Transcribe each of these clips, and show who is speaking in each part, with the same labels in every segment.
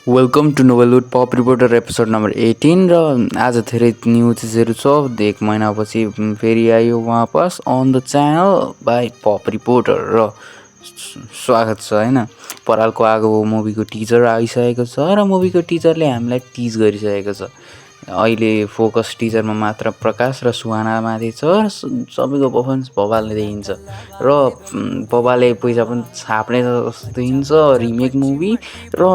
Speaker 1: Welcome to Novelwood pop reporter episode number 18 र आज धेरै न्यू चिजहरू छ। एक महिनापछि फेरि आयो वापस on the channel by Pop Reporter र स्वागत छ होइन। परालको आगो मुभीको टिजर आइसकेको छ र मुभीको टिजरले हामीलाई टिज गरिसकेको छ। अहिले फोकस टिजरमा मात्र प्रकाश र सुहानामाथि छ र सबैको पर्फर्मेन्स बबालले देखिन्छ र बबाले पैसा पनि छाप्ने जस्तो देखिन्छ। रिमेक मुभी र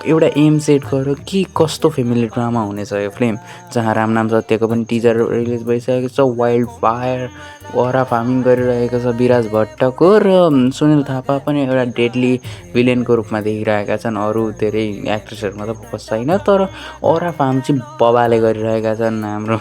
Speaker 1: एउटा एम सेट गरेर कि कस्तो फ्यामिली ड्रामा हुनेछ यो फिल्म, जहाँ रामनाम सत्यको पनि टिजर रिलिज भइसकेको छ। वाइल्ड फायर ओरा फार्मिङ गरिरहेको छ विराज भट्टको र सुनिल थापा पनि एउटा डेडली भिलेनको रूपमा देखिरहेका छन्। अरू धेरै एक्ट्रेसहरूमा त फोकस छैन, तर ओरा फार्म चाहिँ बबाले गरिरहेका छन् हाम्रो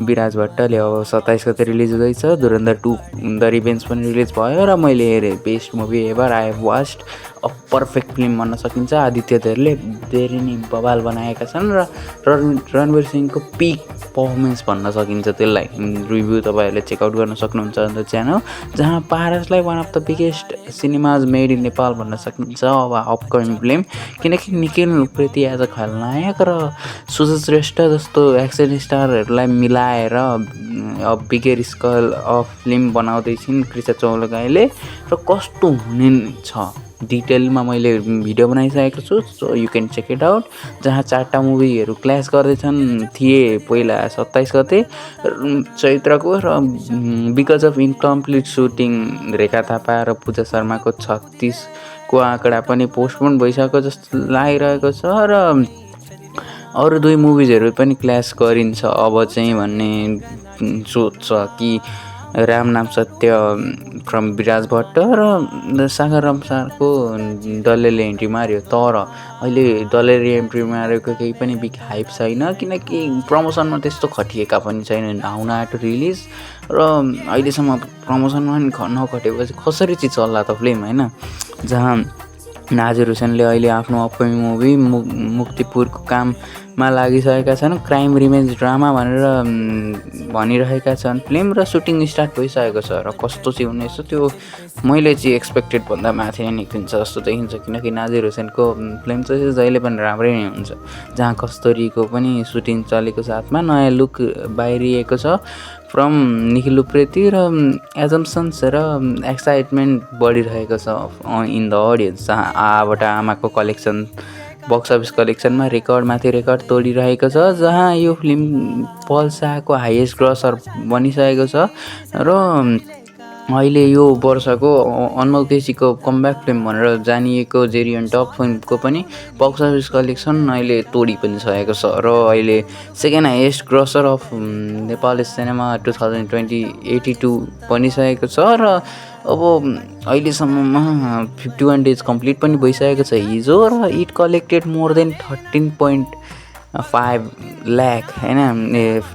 Speaker 1: विराज भट्टले। अब 27 गते रिलिज हुँदैछ। धुरन्धर 2 द रिभेन्ज पनि रिलिज भयो र मैले हेरेँ। Best movie ever I have watched, a perfect film भन्न सकिन्छ। आदित्य धेरले धेरै नै बबाल बनाएका छन् र रणवीर सिंहको पिक पर्फर्मेन्स भन्न सकिन्छ त्यसलाई। रिभ्यू तपाईँहरूले चेकआउट गर्न सक्नुहुन्छ अन्त च्यानल, जहाँ पारसलाई one of the biggest cinemas made in Nepal भन्न सकिन्छ अब अपकमिङ फिल्म, किनकि निखिल उप्रेती एज अ खलनायक र सुजय श्रेष्ठ जस्तो एक्सन स्टारहरूलाई मिलाएर अब बिगर स्कल अफ फिल्म बनाउँदैछिन् कृष्ण चौलगाईले। र कस्तो हुने छ डिटेलमा मैले भिडियो बनाइसकेको छु, so you can check it out. जहाँ 4टा मुभीहरू क्ल्यास गर्दैछन् थिए पहिला 27 गते चैत्रको, र because of incomplete shooting Rekha Thapa र पूजा शर्माको 36 को आँकडा पनि पोस्टपोन भइसकेको जस्तो लागिरहेको छ र अरू 2 मुभिजहरू पनि क्ल्यास गरिन्छ अब चाहिँ भन्ने सोच छ कि रामनाम सत्य फ्रम विराज भट्ट र सागर रम्सारको डल्लेले एन्ट्री मार्यो। तर अहिले डल्लेले एन्ट्री मारेको केही पनि बिग हाइप छैन, किनकि प्रमोसनमा त्यस्तो खटिएका पनि छैन। आउन आँटो रिलिज र अहिलेसम्म प्रमोसनमा पनि नखटेपछि कसरी चाहिँ चल्ला त फिल्म होइन। जहाँ नाजिर हुसैनले अहिले आफ्नो अपकमिङ मुभी मुक्तिपुरको काममा लागिसकेका छन्। क्राइम रिमेन्ज ड्रामा भनेर भनिरहेका छन् फिल्म, र सुटिङ स्टार्ट भइसकेको छ। र कस्तो चाहिँ हुनेछ त्यो मैले चाहिँ एक्सपेक्टेड भन्दा माथि नै निक्लिन्छ जस्तो देखिन्छ, किनकि नाजिर हुसैनको फिल्म चाहिँ जहिले पनि राम्रै नै हुन्छ। जहाँ कस्तुरीको पनि सुटिङ चलेको साथमा नयाँ लुक बाहिरिएको छ फ्रम निखिल उप्रेती र एजम्सन्स र एक्साइटमेन्ट बढिरहेको छ इन द अडियन्स। जहाँ आबाट आमाको कलेक्सन बक्स अफिस कलेक्सनमा रेकर्डमाथि रेकर्ड तोडिरहेको छ, जहाँ यो फिल्म पल्साको हाइएस्ट ग्रसर बनिसकेको छ। र अहिले यो वर्षको अनमोल केसीको कमब्याक फिल्म भनेर जानिएको जेरियन टप फिल्मको पनि बक्स अफिस कलेक्सन अहिले तोडी पनि सकेको छ र अहिले second highest grosser of Nepali cinema 2082 बनिसकेको छ। र अब अहिलेसम्ममा 51 डेज कम्प्लिट पनि भइसकेको छ हिजो, र it collected more than 13.5 lakh होइन,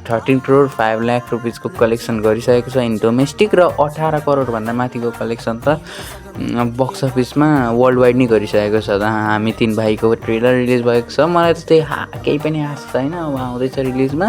Speaker 1: 13 करोड 5 लाख रुपिसको कलेक्सन गरिसकेको छ इन डोमेस्टिक, र 18 करोडभन्दा माथिको कलेक्सन त बक्स अफिसमा वर्ल्ड वाइड नै गरिसकेको छ। जहाँ हामी 3 भाइको ट्रेलर रिलिज भएको छ। मलाई त त्यही केही पनि आश छैन अब आउँदैछ रिलिजमा,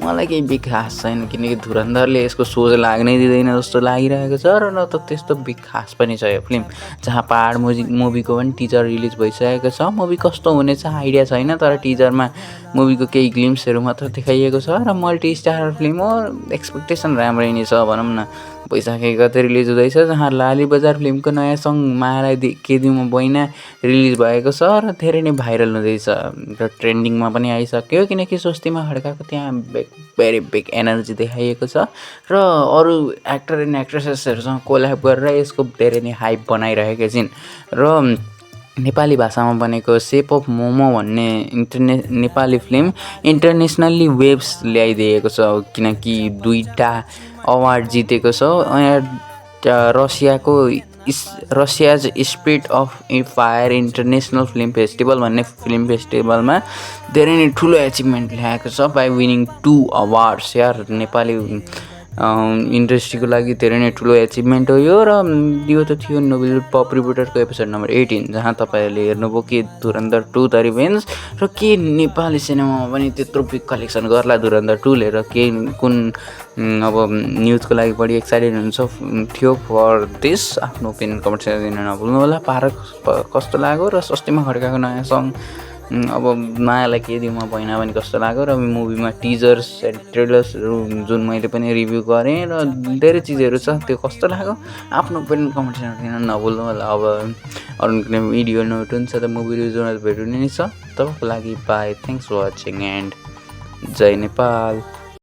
Speaker 1: मलाई केही बिग खास छैन, किनकि धुरन्धरले यसको सोच लाग्नै दिँदैन जस्तो लागिरहेको छ र न त त्यस्तो बिग खास पनि छ यो फिल्म। जहाँ पहाड मुभीको पनि टिजर रिलिज भइसकेको छ। मुभी कस्तो हुनेछ आइडिया छैन, तर टिजरमा मुभीको केही ग्लिम्सहरू मात्र देखाइएको छ र मल्टी स्टार फिल्म हो। एक्सपेक्टेसन राम्रै नै छ भनौँ न। वैशाख 1 गते रिलिज हुँदैछ, जहाँ लाली बजार फिल्मको नयाँ सङ्ग मायालाई केदिउमा बैना रिलिज भएको छ र धेरै नै भाइरल हुँदैछ र ट्रेन्डिङमा पनि आइसक्यो, किनकि स्वस्तिमा खड्काको त्यहाँ भेरी बिग एनर्जी देखाइएको छ र अरू एक्टर एन्ड एक्ट्रेसेसहरूसँग कोल्याब गरेर यसको धेरै नै हाइप बनाइरहेका छिन्। र नेपाली भाषामा बनेको सेप अफ मोमो भन्ने नेपाली फिल्म इन्टरनेसनल्ली वेब्स ल्याइदिएको छ, किनकि 2टा अवार्ड जितेको छ। Russia's spirit of fire international film festival भन्ने फिल्म फेस्टिभलमा धेरै नै ठुलो एचिभमेन्ट ल्याएको छ बाई विनिङ 2 अवार्ड्स। यार नेपाली इन्डस्ट्रीको लागि धेरै नै ठुलो एचिभमेन्ट हो यो। र यो त थियो नोभेलवुड पप रिपोर्टरको एपिसोड नम्बर 18, जहाँ तपाईँहरूले हेर्नुभयो कि धुरन्धर 2 द रिभेन्ज र के नेपाली सिनेमामा पनि त्यत्रो बिग कलेक्सन गर्ला धुरन्धर 2ले, र के कुन अब न्युजको लागि बढी एक्साइटेड हुन्छ थियो फर दिस। आफ्नो ओपिनियन कमेन्ट सेक्सनमा दिन नभुल्नु होला। पारक कस्तो लाग्यो र स्वस्तिमा खड्काको नयाँ सङ्ग अब मायालाई के दिउँ भएन भने कस्तो लाग्यो र मुभीमा टिजर्स ट्रेलर्सहरू जुन मैले पनि रिभ्यू गरेँ र धेरै चिजहरू छ त्यो कस्तो लाग्यो आफ्नो पनि कमेन्ट सेक्सनमा दिन नभुल्नु होला। अब अरू कुनै भिडियो नोट हुन्छ त मुभी रिभ्यूमा भेट्नु नै छ। तबको लागि bye, thanks for watching and जय नेपाल।